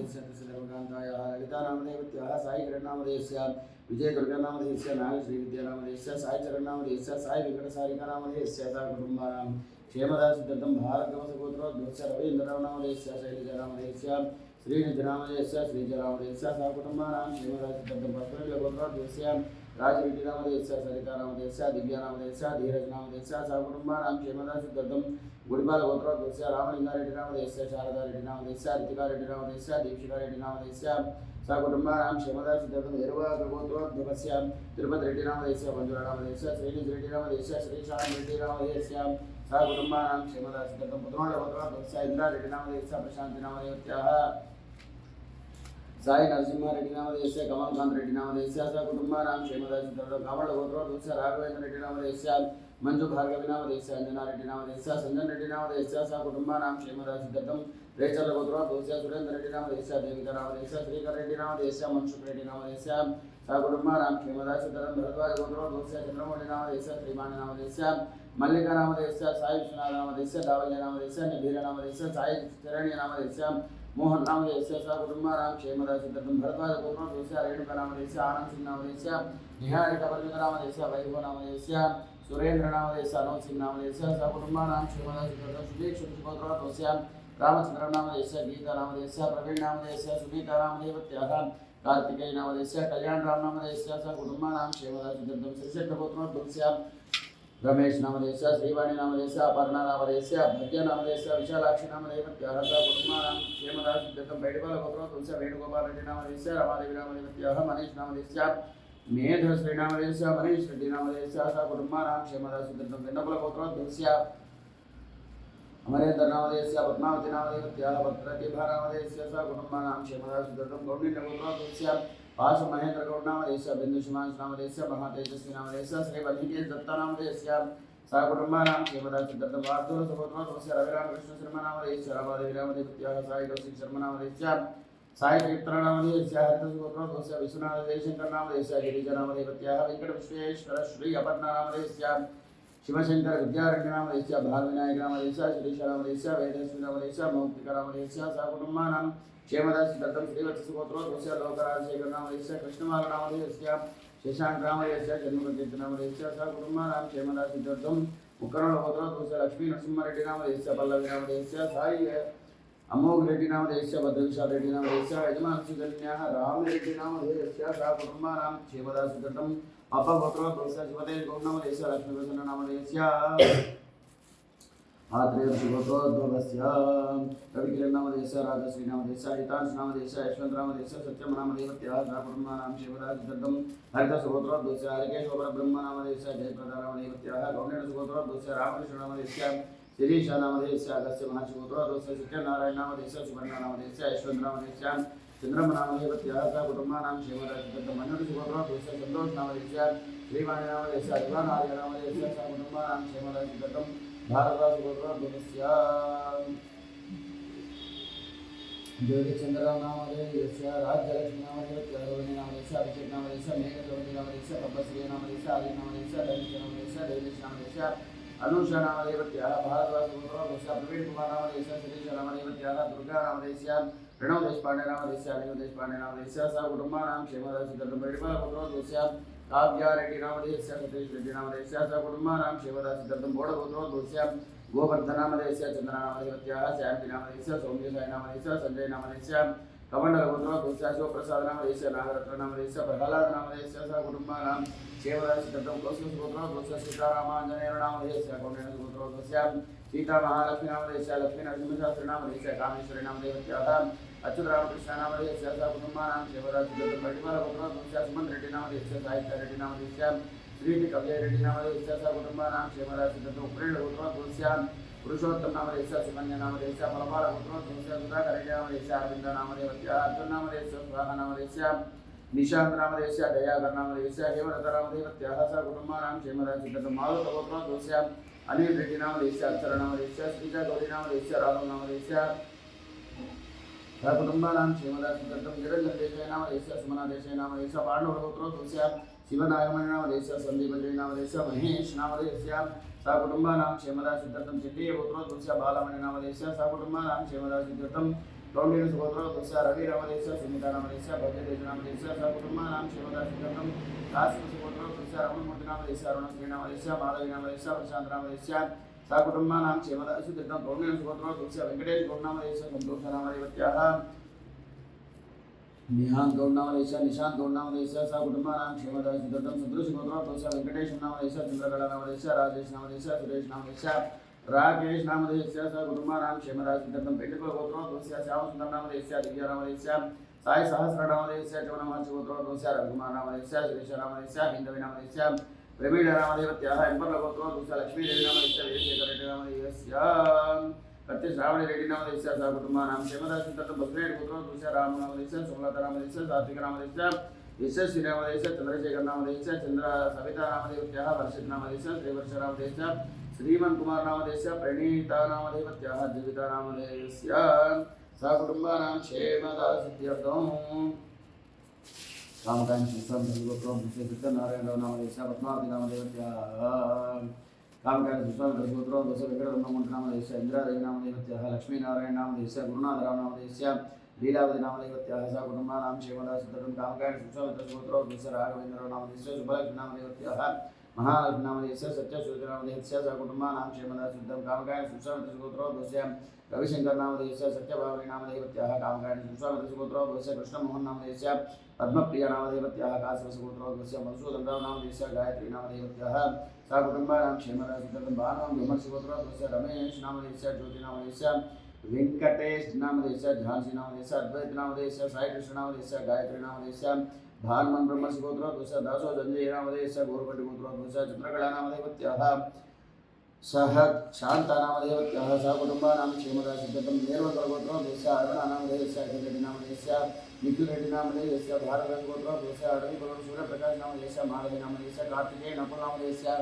सर्वकान्ताय ललितानामदेवत्याः साईकिरणनामधेयस्य विजयदुर्गानामधेयस्य नागश्रीविद्यानामधेयस्य साईचरणनामधेयस्य साईवेङ्कटसारिकानामधेयस्य सा कुटुम्बानां क्षेमदासिद्धं भारतगमसगोत्रोद्भवस्य रवीन्द्रनामधेयस्य शैलजानामधेयस्य श्रीनिधिनामधेयस्य श्रीजनामधेयस्य सा कुटुम्बानां क्षेमदासिद्धं परस्परगोत्रोद्भवस्य राजरेड्डिनामधेयस्य सरितानामधेयस्य दिव्यानामधेयस्य धीरजनामधेयस्य सा कुटुम्बानां क्षेमदासिद्धं गुडिपाल गोत्रोद्भवस्य रामलिंगारेड्डिनामधेयस्य शारदारेड्डिनामधेयस्य ऋतिकारेड्डिनामधेयस्य दीक्षिकारेड्डिनामधेयस्य सा कुटुम्बानां क्षेमदासिद्धं एरुवागोत्रोद्भवस्य तिरुपतिरेड्डिनामधेयस्य मंजुरानामधेयस्य श्रीनिधिरेड्डिनामधेयस्य श्रीशान्तरेड्डिनामधेयस्य सा कुटुम्बानां क्षेमदासिद्धं पुत्रगोत्रोद्भवस्य इंद्रारेड्डिनामधेयस्य प्रशान्तिनामधेयत्याः साई नरसिंहारेड्डिनामधेयस्य कमलकान्तरेड्डिनामधेयस्य सा कुटुम्बानां क्षेमदासिद्धं कामळगोत्रोद्भवस्य राघवेन्द्ररेड्डिनामधेयस्य मंजु भार्गविनामधेयस्य अंजनारेड्डिनामधेयस्य संजनरेड्डिनामधेयस्य सा कुटुम्बानां क्षेमदासिद्धं रेचलगोत्रोद्भवस्य सुरेन्द्ररेड्डिनामधेयस्य देविकानामधेयस्य श्रीकररेड्डिनामधेयस्य मनसुखरेड्डिनामधेयस्य सा कुटुम्बानां क्षेमदासिद्धं भरद्वाजगोत्रोद्भवस्य चन्द्रमौळिनामधेयस्य श्रीमानिनामधेयस्य मल्लिकानामधेयस्य साई विश्वनाथनामधेयस्य दावल्यनामधेयस्य निभीरनामधेयस्य साई चरण्यनामधेयस्य मोहन नामधेयस्य सा कुटुम्बानां क्षेमदासिद्धं भरद्वाजगोत्रोद्भवस्य रेणुकानामधेयस्य आनन्दसिंहनामधेयस्य निहारिकापर्यटनामधेयस्य वैभवनामधेयस्य सुरेन्द्रनामधेयस्य अनोसिंहनामधेयस्य सा कुटुम्बानां क्षेमदासिद्धं सुदीक्षितगोत्रोद्भवस्य रामचन्द्रनामधेयस्य गीतानामधेयस्य प्रवीणनामधेयस्य सुनीतानामधेयत्याः कार्तिकेयनामधेयस्य कल्याणरामनामधेयस्य सा कुटुम्बानां क्षेमदासिद्धं श्रीशेखरगोत्रोद्भवस्य रमेशनामधेयस्य श्रीवाणीनामधेयस्य अपर्णानामधेयस्य भद्यनामधेयस्य विशालाक्षीनामधेयत्याः सा कुटुम्बानां क्षेमदासिद्धं बैडिपालगोत्रोद्भवस्य वेणुगोपालरेड्डिनामधेयस्य रमादेवीनामधेयत्याः मनीषनामधेयस्य मेधश्रीनामधेयस्य मनीषरेड्डिनामधेयस्य सा कुटुम्बानां क्षेमदासिद्धं वेन्नकुलगोत्रोद्भवस्य अमरेन्द्रनामधेयस्य पद्मावतीनामधेयत्याः भद्रतिभानामधेयस्य सा कुटुम्बानां क्षेमदासिद्धं गौण्डिन्यगोत्रोद्भवस्य पाशमहेन्द्रगौडनामधेयस्य बिन्दुशिमांशनामधेयस्य महातेजस्वीनामधेयस्य श्रीवल्लीकेशदत्तनामधेयस्य सा कुटुम्बानां क्षेमदासिद्धं वार्धूरसगोत्रोद्भवस्य रविरामकृष्णशर्मनामधेयस्य रामादेवीनामधेयत्याः साई कौशिकशर्मनामधेयस्य साई कीर्तननामधेयस्य हरिदासगोत्रोद्भवस्य विश्वनाथजयशंकरनामधेयस्य गिरिजनामधेयत्याः वेङ्कटविश्वेश्वर श्री अपर्णानामधेयस्य शिवशंकर विद्यारण्यनामधेयस्य भागविनायकनामधेयस्य श्रीशनामधेयस्य वेदस्वीनामधेयस्य मौक्तिकनामधेयस्य सा कुटुम्बानां क्षेमदासिद्धं श्रीवत्सगोत्रोद्भवस्य लोकराजशेखरनामधेयस्य कृष्णमालनामधेयस्य शशाङ्कनामधेयस्य जन्मकीर्तनामधेयस्य सा कुटुम्बानां क्षेमदासिद्धं मुक्करगोत्रोद्भवस्य लक्ष्मीनरसिंहरेड्डिनामधेयस्य पल्लवीनामधेयस्य साई अमोघरेड्डिनामधेयस्य भद्रविशालरेड्डिनामधेयस्य यजमानसुकन्याः रामरेड्डिनामधेयस्य सा कुटुम्बानां क्षेमदासिद्धं अपगोत्रोद्भवस्य शिवतेजगौडनामधेयस्य लक्ष्मीप्रसन्ननामधेयस्य आत्रेयगोत्रोद्भवस्य रविकिरणनामधेयस्य राजश्रीनामधेयस्य हितांशनामधेयस्य यशवन्तनामधेयस्य सत्यमनामधेयत्याः सा कुटुम्बानां क्षेमदासिद्धं हरिदासगोत्रोद्भवस्य हरिकेशवरब्रह्मनामधेयस्य जयप्रदानामधेयत्याः गौण्यसगोत्रोद्भवस्य रामकृष्णनामधेयस्य शिरीषनामधेयस्य अगस्त्य महर्षिगोत्रोद्भवस्य सत्यनारायणनामधेयस्य सुवर्णनामधेयस्य यशवन्तनामधेयस्य चन्द्रमनामधेयत्याः सा कुटुम्बानां क्षेमदासिद्धं मन्युसगोत्रोद्भवस्य सन्तोषनामधेयस्य श्रीवाणीनामधेयस्य अध्वानार्यनामधेयस्य सा कुटुम्बानां क्षेमदासिद्धं भारतगोत्रोद्भवस्य ज्योतिचन्द्रनामधेयस्य राज्यलक्ष्मीनामधेयत्याः रोहिणीनामधेयस्य अभिषेकनामधेयस्य मेघसौन्दर्यनामधेयस्य पब्बश्रीनामधेयस्य आदिनामधेयस्य दैनिकनामधेयस्य दैवेशनामधेयस्य अनुषानामधेयत्याः भारतगोत्रोद्भवस्य प्रवीणकुमारनामधेयस्य श्रीशनामधेयत्याः दुर्गानामधेयस्य प्रणव देशपांडेनामधेयस्य अनिल देशपांडेनामधेयस्य सा कुटुम्बानां क्षेमदासिद्धं बैडिपालगोत्रोद्भवस्य काव्यारेड्डिनामधेयस्य सतीशरेड्डिनामधेयस्य सा कुटुम्बानां क्षेमदासिद्धं बोडगोत्रोद्भवस्य गोवर्धनामधेयस्य चन्द्रनामधेयत्याः शान्तिनामधेयस्य सौम्यसायनामधेयस्य सञ्जयनामधेयस्य कमण्डलगोत्रोद्भवस्य शिवप्रसादनामधेयस्य नागरत्ननामधेयस्य प्रह्लादनामधेयस्य सा कुटुम्बानां क्षेमदासिद्धं कौशिकगोत्रोद्भवस्य सीतारामाञ्जनेयनामधेयस्य कौण्डिन्यगोत्रोद्भवस्य सीतामहालक्ष्मीनामधेयस्य लक्ष्मीनरसिंहशास्त्रीनामधेयस्य कामेश्वरीनामधेयत्याः अच्युतरामकृष्णनामधेयस्य सा कुटुम्बानां क्षेमदासिद्धं बैडिपालगोत्रोद्भवस्य सुमन्त्रेड्डिनामधेयस्य साहित्यरेड्डिनामधेयस्य श्रीकव्यरेड्डिनामधेयस्य सा कुटुम्बानां क्षेमदासिद्धं उप्रेणगोत्रोद्भवस्य पुरुषोत्तमनामधेयस्य सुकन्यानामधेयस्य फलपालगोत्रोद्भवस्य सुधाकरेड्डिनामधेयस्य अरविन्दनामधेयत्याः अर्जुननामधेयस्य स्वाहानामधेयस्य निशान्तनामधेयस्य दयाकरनामधेयस्य हेमलतानामधेयत्याः सा कुटुम्बानां क्षेमदासिद्धं मारुतगोत्रोद्भवस्य अनिल रेड्डिनामधेयस्य अक्षरनामधेयस्य श्रीजागौरीनामधेयस्य राघवनामधेयस्य सा कुटुम्बानां क्षेमदासिद्धं निरञ्जनदेशयनामधेयस्य सुमनादेशयनामधेयस्य पाण्डवगोत्रोद्भवस्य शिवनागमनामधेयस्य सन्दीपजयनामधेयस्य महेशनामधेयस्य सा कुटुम्बानां क्षेमदासिद्धं चिट्टीयगोत्रोद्भवस्य बालमणिनामधेयस्य सा कुटुम्बानां क्षेमदासिद्धं गौंडीन सुगोत्रो दोस्या रवि नामदेस्या सुनीता नामदेस्या भद्रतेज नामदेस्या सकुटुंबानां क्षेमदासिद्धं काश्यप सुगोत्रो दोस्या रमणमूर्ति नामदेस्या अरुणश्री नामदेस्या माधवी नामदेस्या प्रशांत नामदेस्या सकुटुंबानां क्षेमदासिद्धं गौंडीन सुगोत्रो दोस्या वेंकटेश गौंडनामदेस्या संतोष नामदेवत्याः निहांत गौंडनामदेस्या निशांत गौंडनामदेस्या सकुटुंबानां क्षेमदासिद्धं सदृश गोत्रो दोस्या वेंकटेश नामदेस्या चंद्रकला नामदेस्या राजेश नामदेस्या सुरेश नामदेस्या राकेश नामदेस्या सकुटुंबानां क्षेमदासिद्धं पेट्टिकुल गोत्रो दोस्या श्यामसुंदर नामदेस्या दिव्या नामदेस्या साई सहस्र नामदेस्या चवनमहर्षि गोत्रो दोस्या रविकुमार नामदेस्या श्रीश नामदेस्या हिंदवी नामदेस्या प्रवीण नामदेवत्याः एंपर्ल गोत्रो दोस्या लक्ष्मी देवी नामदेस्या वीरशेखर रेड्डी नामदेस्या कत्ति श्रावणी रेड्डी नामदेस्या सकुटुंबानां क्षेमदासिद्धं बसवेड गोत्रो दोस्या राम नामदेस्या सोमलता नामदेस्या सात्विक नामदेस्या यशस्वी नामदेस्या चंद्रशेखर नामदेस्या चंद्र सविता नामदेवत्याः वर्षित नामदेस्या श्रीवर्ष नामदेस्या श्रीमन कुमार नामदेस्या प्रणीता नामदेवत्याः जीविता नामदेस्या सकुटुंबानां क्षेमदासिद्धं कामकांड सुसम धर्मगोत्रो विशेषित नारायण नामदेस्या पद्मावती नामदेवत्याः कामकांड सुसम धर्मगोत्रो दोष वेंकटरमण नामदेस्या इंद्रादेवी नामदेवत्याः लक्ष्मी नारायण नामदेस्या गुरुनाथराव नामदेस्या लीलावती नामदेवत्याः सकुटुंबानां क्षेमदासिद्धं कामकांड सुसम धर्मगोत्रो दोष राघवेंद्र नामदेस्या शुभलक्ष्मी नामदेवत्याः महालक्ष्मी नामदेस्या सत्यसूर्य नामदेस्या सकुटुंबानां क्षेमदासिद्धं कामकांड सुसम धर्मगोत्रो दोष रविशंकर नामदेस्या सत्यभावनी नामदेवत्याः कामकांड सुसम धर्मगोत्रो दोष कृष्णमोहन नामदेस्या पद्मप्रिया नामदेवत्याः काश्यपसुगोत्रो दोष मधुसूदनराव नामदेस्या गायत्री नामदेवत्याः सकुटुंबानां क्षेमदासिद्धं भानुवां ब्रह्मसुगोत्रो दोष रमेश नामदेस्या ज्योति नामदेस्या वेंकटेश नामदेस्या झांसी नामदेस्या अद्वैत नामदेस्या साई कृष्ण नामदेस्या गायत्री नामदेस्या भानुमन ब्रह्मसुगोत्रो दोष दासो संजय नामदेस्या गोरपट्टि गोत्रो दोष चंद्रकला नामदेवत्याः सह शांता नामदेवत्याः सकुटुंबानां क्षेमदासिद्धं निर्वकर गोत्रो दोष अरुणा नामदेस्या रेड्डी नामदेस्या निखिल रेड्डी नामदेस्या भारत गोत्रो दोष अडवी गोत्र सूर्यप्रकाश नामदेस्या माधवी नामदेस्या कार्तिकेय नकुल नामदेस्या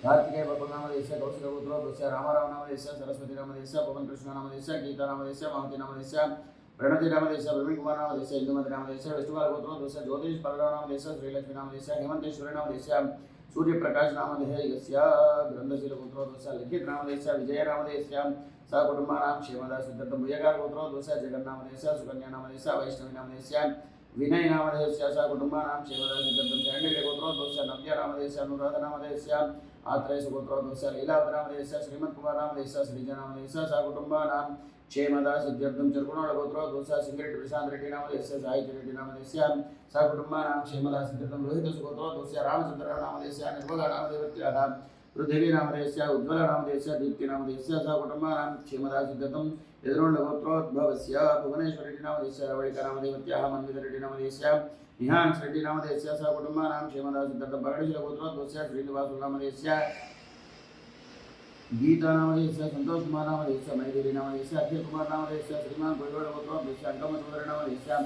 कार्तिकेय बकुल नामदेस्या कौशिक गोत्रो दोष रामाराव नामदेस्या सरस्वती नामदेस्या पवन कृष्ण नामदेस्या गीता नामदेस्या महती नामदेस्या प्रणति नामदेस्या प्रवीण कुमार नामदेस्या इंदुमती नामदेस्या विष्णुपाल गोत्रो दोष ज्योतिष परराव नामदेस्या श्रीलक्ष्मी नामदेस्या हेमंतेश्वरी नामदेस्या सूर्यप्रकाश नामधेयस्या ग्रंथशील गोत्रो दोष लिखित नामदेस्या विजय नामदेस्या सकुटुंबानां क्षेमदासिद्धं भुजगार गोत्रो दोष जगन् नामदेस्या सुकन्या नामदेस्या वैष्णवी नामदेस्या विनय नामदेस्या सकुटुंबानां क्षेमदासिद्धं चंडिके गोत्रो दोष नव्या नामदेस्या अनुराधा नामदेस्या आत्रेय गोत्रो दोष लीलावती नामदेस्या श्रीमंत कुमार नामदेस्या श्रीजन नामदेस्या सकुटुंबानां क्षेमदासिद्धं चरकुणोळ गोत्रो दोष सिंगरेड्डी प्रशांत रेड्डी नामदेस्या साहित्य रेड्डी नामदेस्या सकुटुंबानां क्षेमदासिद्धं रोहित गोत्रो दोष रामचंद्र नामदेस्या निर्मला नामदेवत्याः पृथ्वी नामदेस्या उज्ज्वला नामदेस्या दीप्ति नामदेस्या सकुटुंबानां क्षेमदासिद्धं यदुरोळ गोत्रोद्भवस्य भुवनेश्वरी रेड्डी नामदेस्या रवळिका नामदेवत्याः मन्वित रेड्डी नामदेस्या निहांश रेड्डी नामदेस्या सकुटुंबानां क्षेमदासिद्धं पगडशील गोत्रोद्भवस्य श्रीनिवास नामदेस्या गीता नामदेस्या संतोष कुमार नामदेस्या मैथिली नामदेस्या अखिल कुमार नामदेस्या श्रीमान गोविंद गोत्रोद्भवस्य अंकमचंद्र नामदेस्या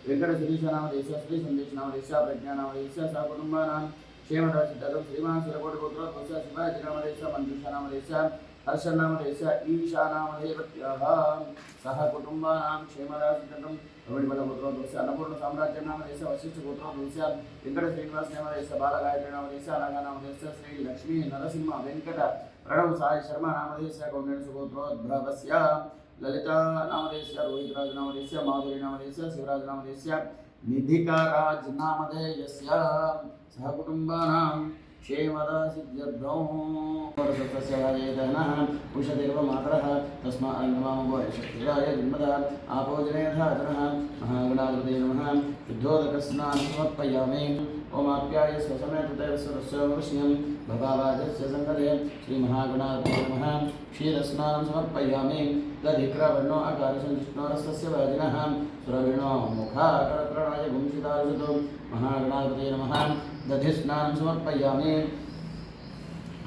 वेंकट शिरीष नामदेस्या श्री संदेश नामदेस्या प्रज्ञा नामदेस्या सकुटुंबानां क्षेमदासिद्धं श्रीमान सुरकोटि गोत्रोद्भवस्य शिवाजी नामदेस्या मंजुषा नामदेस्या हर्ष नामदेस्या ईशा नामदेवत्याः सहकुटुंबानां क्षेमदासिद्धं रवणिमल गोत्रोद्भवस्य अन्नपूर्ण साम्राज्य नामदेस्या वशिष्ठ गोत्रोद्भवस्य वेंकट श्रीनिवास नामदेस्या बालगायत्री नामदेस्या नागा नामदेस्या श्री लक्ष्मी नरसिंह वेंकट प्रणव साई शर्मा नामदेस्या गौंडेन सुगोत्रोद्भवस्य ललिता नामदेस्या रोहितराज नामदेस्या माधुरी नामदेस्या शिवराज नामदेस्या निधिकाराज नामधेयस्य सहकुटुंबानां क्षेमदासिद्धं वर्षस्य वायेदनः उषदेव मातरः तस्मात् नमामो शक्तिराय जन्मदः आपोजनेयथा जनः महागणाधिपतये नमः शुद्धोदकस्नानं समर्पयामि ओमाप्याय स्वसमेतदेव सरस्वतीं भवावाजस्य सङ्गते श्रीमहागणाधिपतये नमः क्षीरस्नानं समर्पयामि दधिक्रवर्णो आकारसंजिष्णोरस्य वाजिनः सुरभिणो मुखाकरत्रणाय गुंसितारुषतो महागणाधिपतये नमः दधिस्नानं समर्पयामि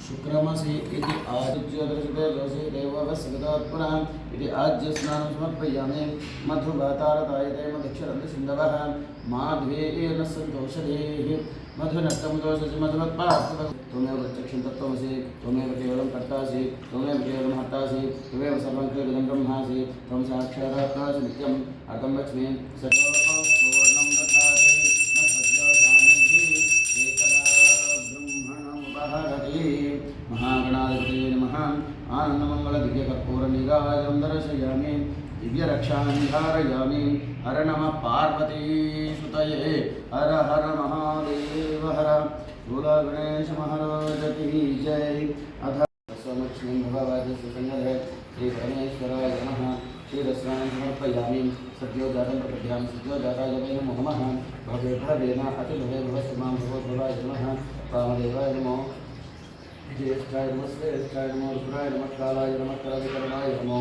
शुक्रमसि इति आदिज्योतिषते जोषे देववस्सगतोत्पुरः इति आज्यस्नानं समर्पयामि मधुवातारतायते मधुक्षरन्तसिन्धवः माध्वेन सन्तोषधेः मधुनक्तं दोषसि मधुवत्पार्थः त्वमेव प्रत्यक्षं तत्त्वमसि त्वमेव केवलं कर्तासि त्वमेव केवलं हर्तासि त्वमेव सर्वं कृतं ब्रह्मासि त्वं साक्षादात्मासि नित्यम् अर्थं लक्ष्मी सतोपूर्णं दधाति महागणाधिपतये नमः आनन्दमङ्गलदिव्यकर्पूरनीराजं दर्शयामि दिव्यरक्षां धारयामि। हर नमः पार्वतीसुतये हर हर महादेव हर। बोला गणेश महाराज की जय। अथ लक्ष्मी भगवती सुसंगः श्री परमेश्वराय नमः। क्षीरस्नानं समर्पयामि। सद्यो जातं प्रपद्यामि। सद्यो जाताय वै नमो नमः। भवे भवेन अतिभवे भवस्मां भवोद्भवाय नमः। वामदेवाय नमो। ज्येष्ठाय नमः श्रेष्ठाय नमो रुद्राय नमः कालाय नमः करविकरणाय नमो।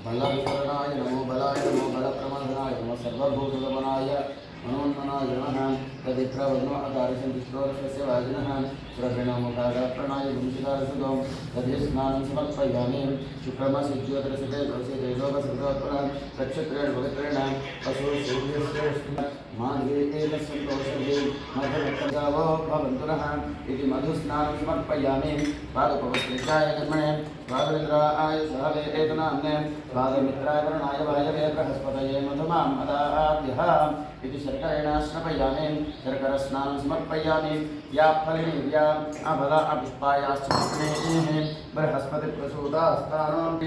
बलविकरणाय नमो बलाय नमो बलप्रमथनाय नमो सर्वभूतगमनाय मनोन्मनाय नमः। तदित्रवनो अकारिसन्तिष्ठोरस्य वाजिनः सुरभिणो मुखारप्रणाय गुंसितारसुतो तद्यस्नानं समर्पयामि। शुक्रमसिज्योतिरसिते तुलसी तेजोपसृतोत्पन्नं नक्षत्रेण पवित्रेण पशु सूर्यश्रेष्ठ माध्वेन सन्तोषे मधुरक्तगावो भवन्तु नः इति मधुस्नानं समर्पयामि। पादपवस्त्रिकाय कर्मणे वादमित्राय सहवे एतनाम्ने वादमित्राय वरुणाय वायवे बृहस्पतये मधुमाम् अदाभ्यः इति शर्करेण स्नपयामि। शर्करस्नानं समर्पयामि। या फलिनीर्या अबला अपुष्पायाश्च बृहस्पतिप्रसूतास्तानां